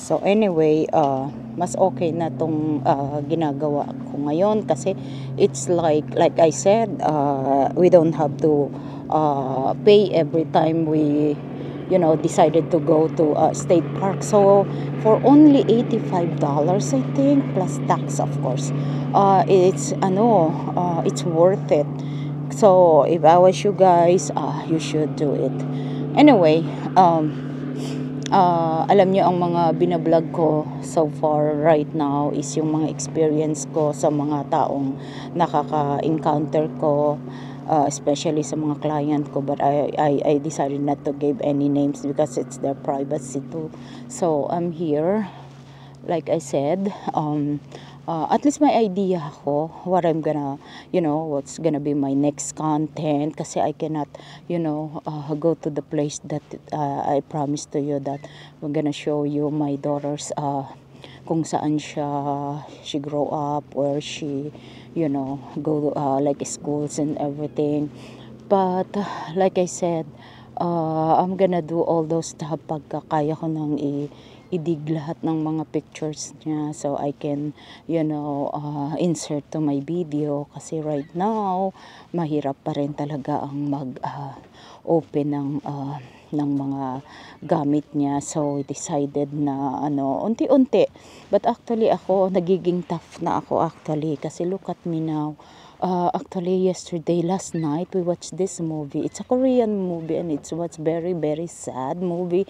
So anyway, mas okay na tong ginagawa ko ngayon kasi it's like I said, we don't have to pay every time we decided to go to a state park. So for only $85 I think plus tax of course, it's worth it. So if I was you guys, you should do it. Anyway, alam niyo ang mga binablog ko so far right now is yung mga experience ko sa mga taong nakaka-encounter ko, especially sa mga client ko, but I decided not to give any names because it's their privacy too. So I'm here, like I said, at least may idea ako what I'm gonna, what's gonna be my next content kasi I cannot, go to the place that I promised to you that we're gonna show you my daughter's kung saan she grow up, where she, go like schools and everything. But like I said, I'm gonna do all those stuff pagka kaya ko nang idig lahat ng mga pictures niya so I can, insert to my video kasi right now mahirap pa rin talaga ang open ng mga gamit niya. So we decided na unti-unti, but actually ako nagiging tough na ako actually kasi look at me now. Actually last night we watched this movie. It's a Korean movie and it's very very sad movie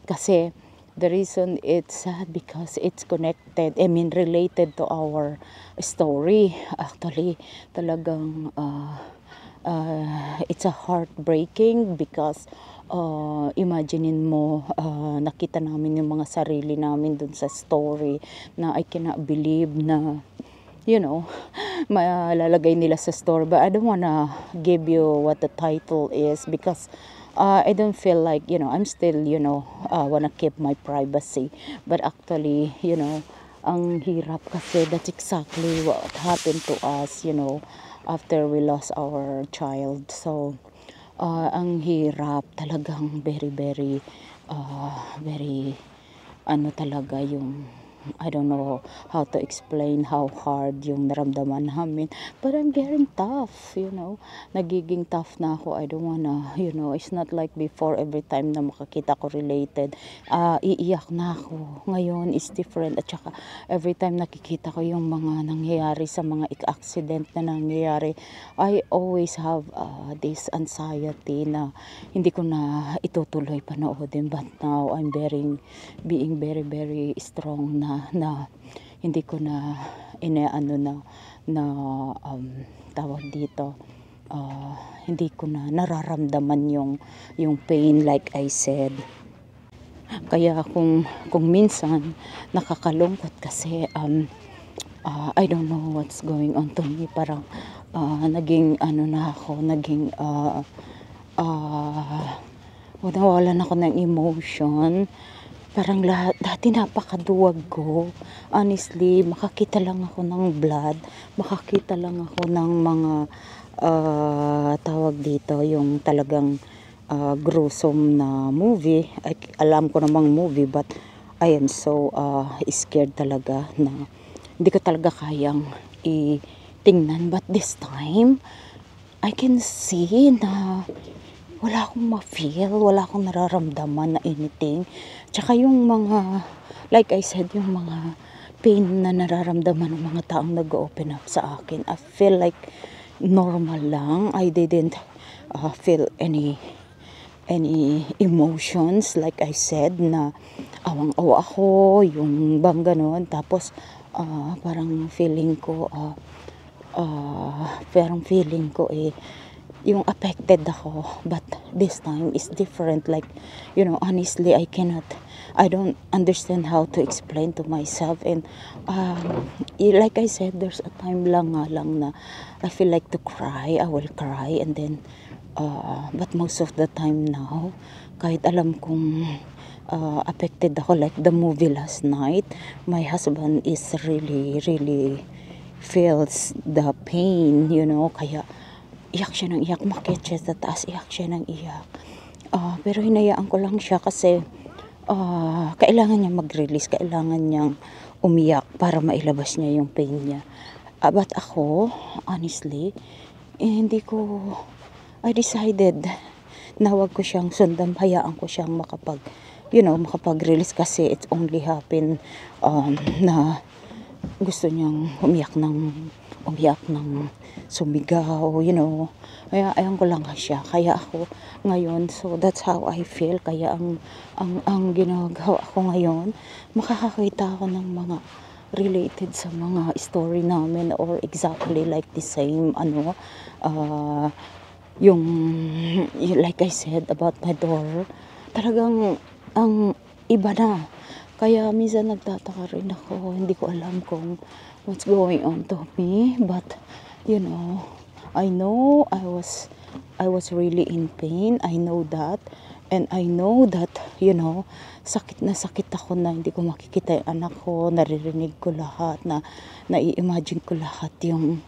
kasi the reason it's sad because it's connected, related to our story. Actually, talagang it's a heartbreaking because imaginein mo, nakita namin yung mga sarili namin dun sa story na I cannot believe na, malalagay nila sa story. But I don't wanna give you what the title is because I don't feel like, I'm still, wanna keep my privacy. But actually, ang hirap kasi that's exactly what happened to us, after we lost our child. So, ang hirap talagang very, very, very, talaga yung, I don't know how to explain how hard yung naramdaman namin. But I'm getting tough, Nagiging tough na ako. I don't wanna, it's not like before every time na makakita ko related. Iiyak na ako. Ngayon is different. At saka every time nakikita ko yung mga nangyayari sa mga accident na nangyayari, I always have this anxiety na hindi ko na itutuloy panoodin. But now I'm being very, very strong na hindi ko na tawag dito, hindi ko na nararamdaman yung pain like I said. Kaya kung minsan nakakalungkot kasi I don't know what's going on to me, parang naging na ako, nawalan ako ng emotion. Parang dati napakaduwag ko. Honestly, makakita lang ako ng blood, makakita lang ako ng mga tawag dito, yung talagang gruesome na movie. Alam ko namang movie, but I am so scared talaga na hindi ko talaga kayang itingnan. But this time, I can see na wala akong ma-feel, wala akong nararamdaman na anything. Tsaka yung mga, like I said, yung mga pain na nararamdaman ng mga taong nag-open up sa akin, I feel like normal lang. I didn't feel any emotions, like I said, na awang-awa ako, yung bang ganon. Tapos, parang feeling ko yung affected ako, but this time is different. Like, honestly, I don't understand how to explain to myself. And like I said, there's a time lang na I feel like to cry. I will cry, and then but most of the time now, kahit alam kong affected ako, like the movie last night, my husband is really, really feels the pain, kaya iyak siya ng iyak, makit siya sa taas, iyak siya ng iyak. Pero hinayaan ko lang siya kasi kailangan niya mag-release, kailangan niyang umiyak para mailabas niya yung pain niya. But ako, honestly, hindi ko, I decided na wag ko siyang sundan, hayaan ko siyang makapag-release kasi it's only happen na gusto niyang umiyak ng sumigaw, Kaya ayan ko lang siya. Kaya ako ngayon, so that's how I feel. Kaya ang ginagawa ko ngayon, makakakita ako ng mga related sa mga story namin or exactly like the same yung like I said about my daughter, talagang ang iba na. Kaya minsan nagtataka rin ako, hindi ko alam kung what's going on to me, but I know I was really in pain. I know that. And I know that, sakit na sakit ako na hindi ko makikita yung anak ko, naririnig ko lahat, nai-imagine ko lahat yung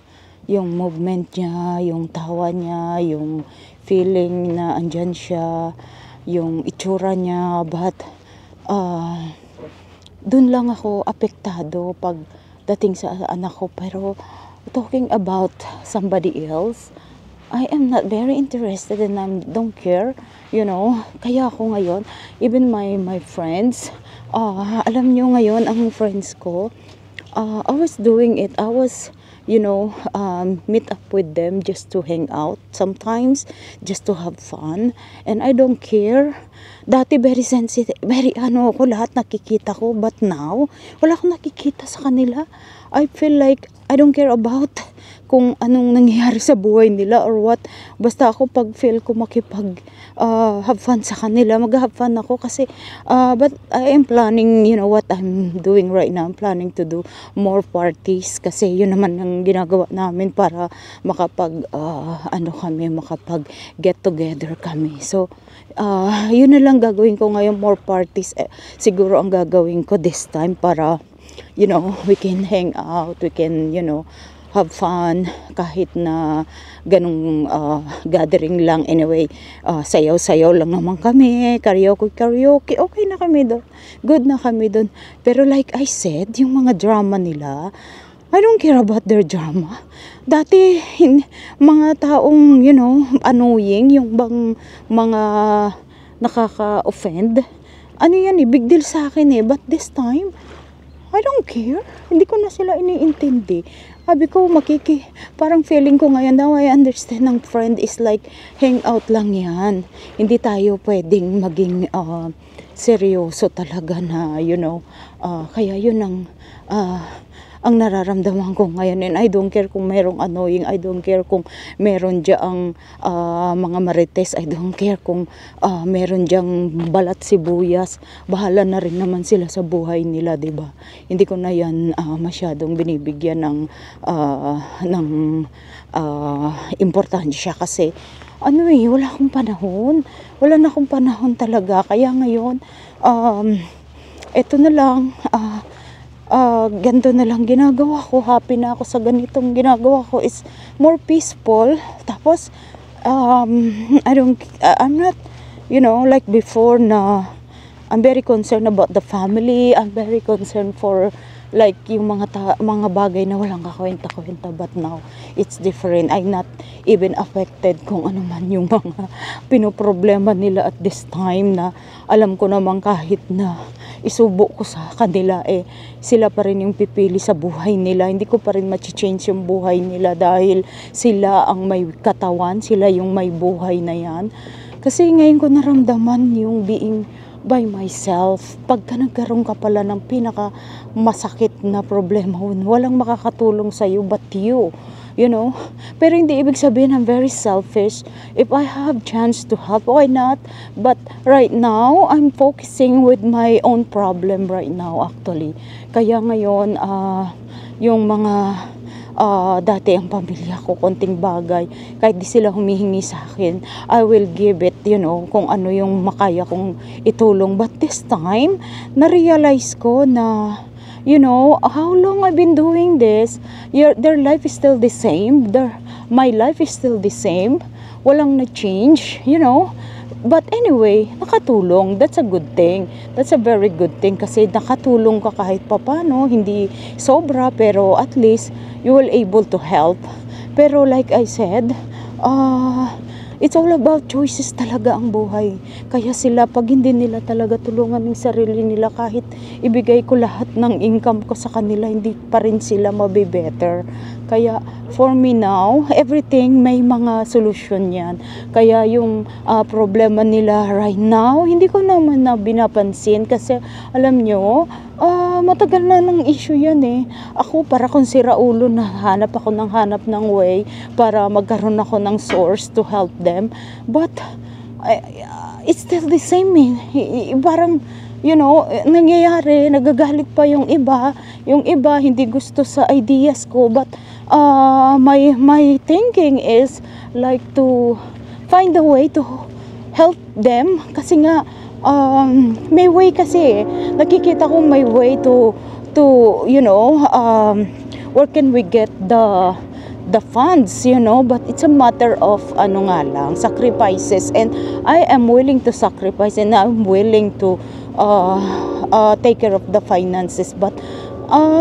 movement niya, yung tawa niya, yung feeling na andyan siya, yung itsura niya, but dun lang ako apektado pag dating sa anak ko. Pero talking about somebody else, I am not very interested and I don't care, Kaya ako ngayon, even my friends, alam nyo ngayon, ang friends ko, I was doing it. I was, meet up with them just to hang out sometimes, just to have fun. And I don't care. Dati very sensitive, ako lahat nakikita ko. But now, wala akong nakikita sa kanila. I feel like I don't care about kung anong nangyayari sa buhay nila or what. Basta ako pag feel ko have fun sa kanila, mag-have fun ako kasi but I am planning, what I'm doing right now. I'm planning to do more parties kasi yun naman ang ginagawa namin para makapag get together kami. So yun na lang gagawin ko ngayon, more parties. Siguro ang gagawin ko this time para we can hang out, we can have fun kahit na ganung gathering lang. Anyway, sayaw-sayaw lang naman kami, karaoke, okay na kami doon, good na kami doon. Pero like I said, yung mga drama nila, I don't care about their drama. Dati, mga taong, annoying, yung bang mga nakaka-offend, yan big deal sa akin but this time, I don't care. Hindi ko na sila iniintindi. Sabi ko, parang feeling ko ngayon, now I understand ng friend is like, hang out lang yan. Hindi tayo pwedeng maging seryoso talaga na, kaya yun ang nararamdaman ko ngayon. And I don't care kung merong annoying, I don't care kung meron dyang mga marites, I don't care kung meron dyang balat sibuyas. Bahala na rin naman sila sa buhay nila, diba? Hindi ko na yan masyadong binibigyan ng importansya kasi wala akong panahon. Wala na akong panahon talaga. Kaya ngayon, eto na lang, ganito na lang ginagawa ko. Happy na ako sa ganitong ginagawa ko, is more peaceful. Tapos I'm not like before na I'm very concerned about the family. I'm very concerned for like yung mga bagay na walang kakwenta-kwenta. But now it's different. I'm not even affected kung ano man yung mga pinoproblema nila at this time, na alam ko naman kahit na isubo ko sa kanila, sila pa rin yung pipili sa buhay nila. Hindi ko pa rin ma-change yung buhay nila dahil sila ang may katawan, sila yung may buhay na yan. Kasi ngayon ko naramdaman yung being by myself. Pagka nagkaroon ka pala ng pinaka masakit na problema, walang makakatulong sa'yo but you. Pero hindi ibig sabihin I'm very selfish. If I have chance to help, why not? But right now, I'm focusing with my own problem right now actually. Kaya ngayon, yung mga dati ang pamilya ko, konting bagay, kahit di sila humihingi sa akin, I will give it, kung ano yung makaya kong itulong. But this time, na-realize ko na, how long I've been doing this, their life is still the same, my life is still the same, walang na-change, But anyway, nakatulong. That's a good thing. That's a very good thing kasi nakatulong ka kahit papano, hindi sobra pero at least you will able to help. Pero like I said, it's all about choices talaga ang buhay. Kaya sila, pag hindi nila talaga tulungan ng sarili nila, kahit ibigay ko lahat ng income ko sa kanila, hindi pa rin sila mabe-better. Kaya for me now, everything may mga solusyon yan. Kaya yung problema nila right now, hindi ko naman na binapansin kasi alam nyo, matagal na ng issue yan eh. Ako para kung siraulo na hanap ng way para magkaroon ako ng source to help them. But it's still the same eh. Parang nangyayari, nagagalit pa yung iba hindi gusto sa ideas ko, but my thinking is like to find a way to help them kasi nga may way kasi nakikita ko may way to where can we get the funds, but it's a matter of sacrifices, and I am willing to sacrifice and I'm willing to take care of the finances, but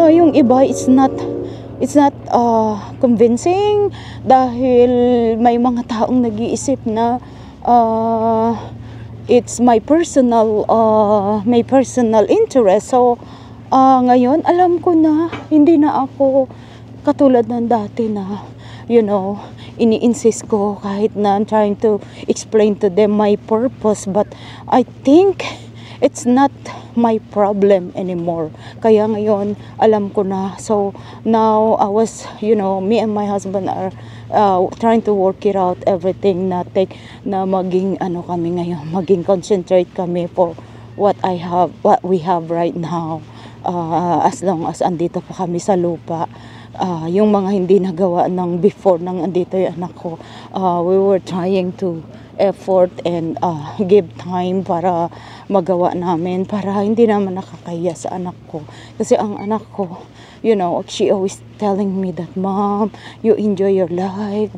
yung iba it's not convincing dahil may mga taong nag-iisip na it's my personal interest. So ngayon alam ko na hindi na ako katulad ng dati na ini-insist ko kahit na I'm trying to explain to them my purpose, but I think it's not my problem anymore. Kaya ngayon alam ko na. So now I was me and my husband are trying to work it out everything na maging kami ngayon, maging concentrate kami for what we have right now, as long as andito pa kami sa lupa. Yung mga hindi nagawa ng before nang andito yung anak ko, we were trying to effort and give time para magawa namin, para hindi naman nakakahiya sa anak ko. Kasi ang anak ko, she always telling me that, "Mom, you enjoy your life,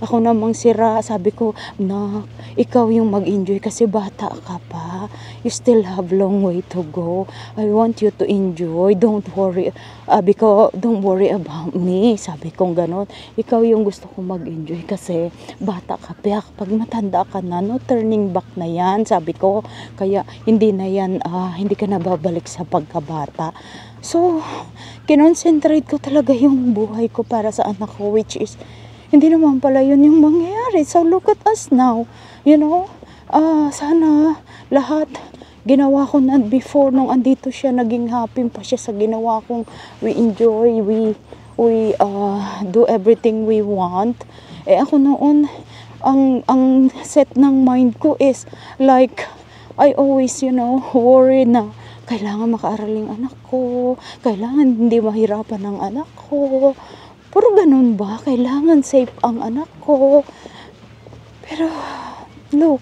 Ako namang sira, sabi ko, "Nak, ikaw yung mag-enjoy kasi bata ka pa. You still have long way to go. I want you to enjoy. Don't worry about me." Sabi kong ganon. Ikaw yung gusto kong mag-enjoy kasi bata ka pa. Pag matanda ka na, no turning back na yan, sabi ko. Kaya hindi na yan, hindi ka na babalik sa pagkabata. So, kinonsentrate ko talaga yung buhay ko para sa anak ko, which is, hindi naman pala yun yung mangyayari. So, look at us now. Sana lahat ginawa ko na before nung andito siya, naging happy pa siya sa ginawa kong we enjoy, we do everything we want. Ako noon, ang set ng mind ko is like, I always, worry na kailangan makaaral yung anak ko, kailangan hindi mahirapan ang anak ko. Puro ganun ba? Kailangan safe ang anak ko. Pero, look,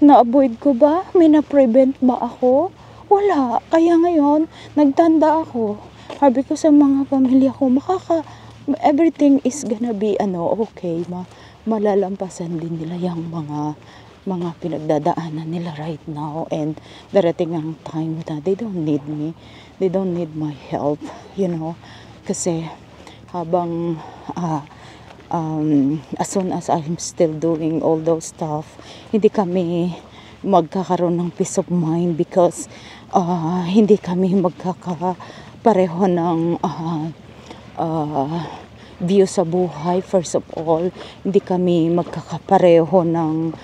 na-avoid ko ba? May na-prevent ba ako? Wala. Kaya ngayon, nagtanda ako. Sabi ko sa mga pamilya ko, everything is gonna be, okay, malalampasan din nila yung mga pinagdadaanan nila right now, and darating ang time na they don't need me, they don't need my help, kasi habang as soon as I'm still doing all those stuff, hindi kami magkakaroon ng peace of mind because hindi kami magkakapareho ng view sa buhay. First of all, hindi kami magkakapareho ng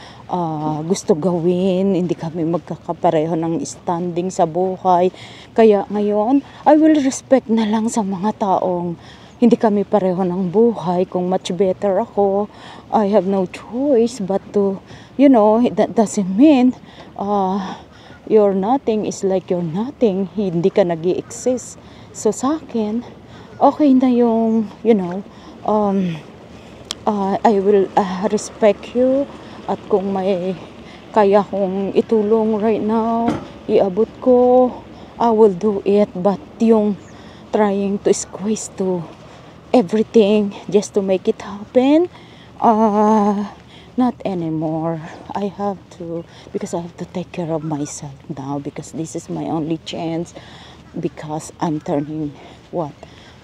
gusto gawin, hindi kami magkakapareho ng standing sa buhay. Kaya ngayon, I will respect na lang sa mga taong hindi kami pareho ng buhay. Kung much better ako, I have no choice but to, that doesn't mean your nothing is like your nothing. Hindi ka nag-i-exist. So sa akin, okay na yung, I will respect you. At kung may kaya kong itulong right now, iabot ko, I will do it. But yung trying to squeeze to everything just to make it happen, Not anymore. I have to, because I have to take care of myself now, because this is my only chance, because I'm turning, what?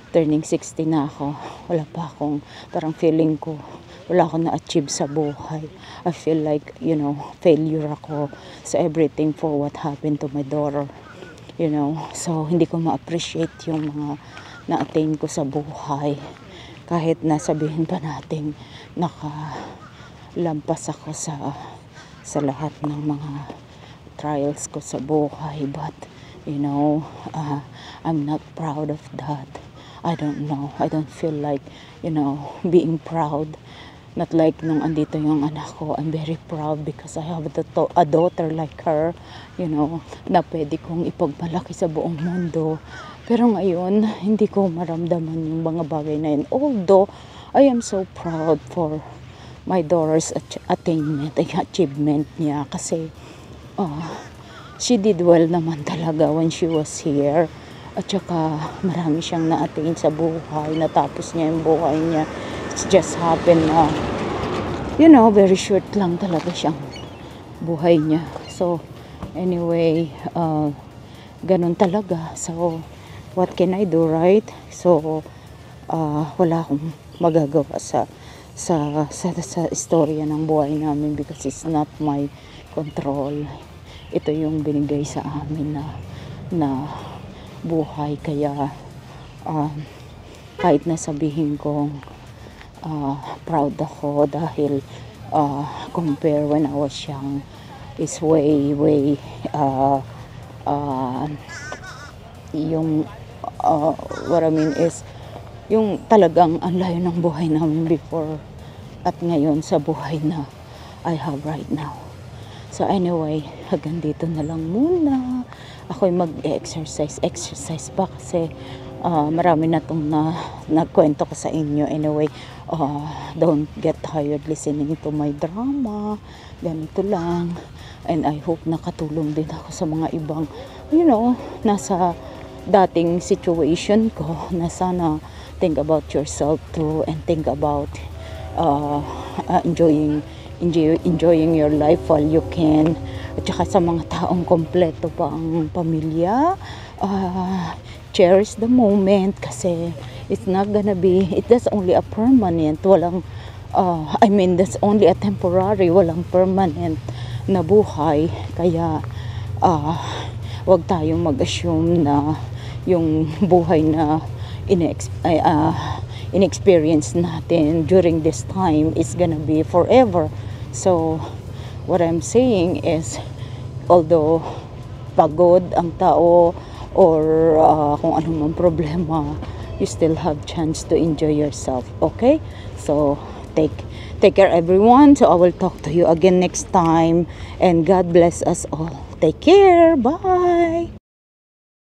Turning 60 na ako. Wala pa akong, parang feeling ko, wala akong na-achieve sa buhay. I feel like, failure ako sa everything for what happened to my daughter. So hindi ko ma-appreciate yung mga na-attain ko sa buhay. Kahit nasabihin pa natin nakalampas ako sa lahat ng mga trials ko sa buhay, but I'm not proud of that. I don't know. I don't feel like, being proud. Not like nung andito yung anak ko. I'm very proud because I have a daughter like her, na pwede kong ipagmalaki sa buong mundo. Pero ngayon, hindi ko maramdaman yung mga bagay na yun. Although, I am so proud for my daughter's attainment, achievement niya. Kasi, she did well naman talaga when she was here. At saka marami siyang na-attain sa buhay. Natapos niya yung buhay niya. It just happened na, very short lang talaga siyang buhay niya. So, anyway, ganun talaga. So, what can I do, right? So, wala akong magagawa sa istorya ng buhay namin because it's not my control. Ito yung binigay sa amin na buhay, kaya kahit nasabihin kong proud ako dahil compare when I was young is way yung what I mean is yung talagang ang layo ng buhay namin before at ngayon sa buhay na I have right now. So anyway, hanggang dito na lang muna. Ako'y mag-exercise pa kasi marami na itong nagkwento ko sa inyo. Anyway, don't get tired listening to my drama. Ganito lang. And I hope nakatulong din ako sa mga ibang, nasa dating situation ko na sana think about yourself too and think about enjoying your life while you can. At saka sa mga taong kompleto pa ang pamilya, cherish the moment kasi it's not gonna be, that's only a permanent, that's only a temporary, walang permanent na buhay. Kaya wag tayong mag-assume na yung buhay na in-experience natin during this time is gonna be forever. So, what I'm saying is, although pagod ang tao or kung anong problema, you still have chance to enjoy yourself. Okay? So, take care everyone. So, I will talk to you again next time. And God bless us all. Take care. Bye!